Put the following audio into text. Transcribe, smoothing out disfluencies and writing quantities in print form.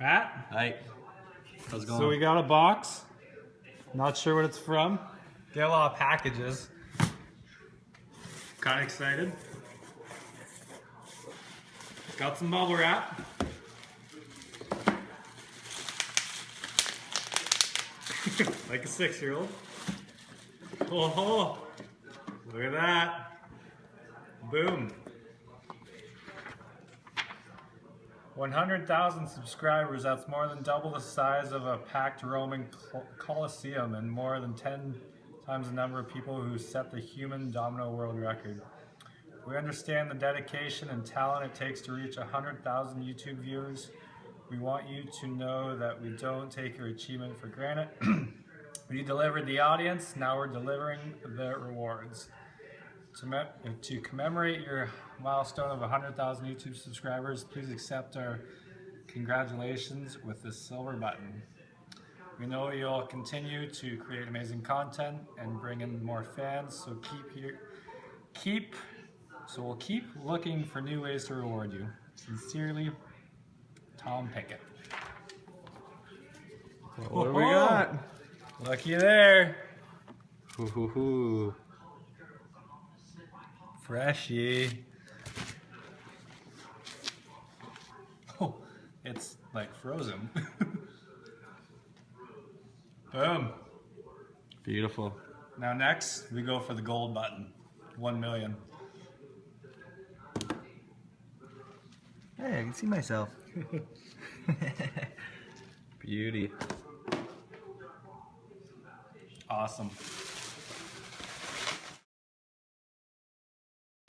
Matt? Hi. How's it going? So we got a box. Not sure what it's from. Get a lot of packages. Kind of excited. Got some bubble wrap. Like a 6-year-old. Oh, look at that. Boom. 100,000 subscribers, that's more than double the size of a packed Roman Colosseum and more than 10 times the number of people who set the human domino world record. We understand the dedication and talent it takes to reach 100,000 YouTube viewers. We want you to know that we don't take your achievement for granted. We delivered the audience, now we're delivering the rewards. To commemorate your milestone of 100,000 YouTube subscribers, please accept our congratulations with this silver button. We know you'll continue to create amazing content and bring in more fans, so we'll keep looking for new ways to reward you. Sincerely, Tom Pickett. What do we got? Looky there. Hoo hoo hoo. Freshie. Oh, it's like frozen. Boom. Beautiful. Now next, we go for the gold button. 1 million. Hey, I can see myself. Beauty. Awesome.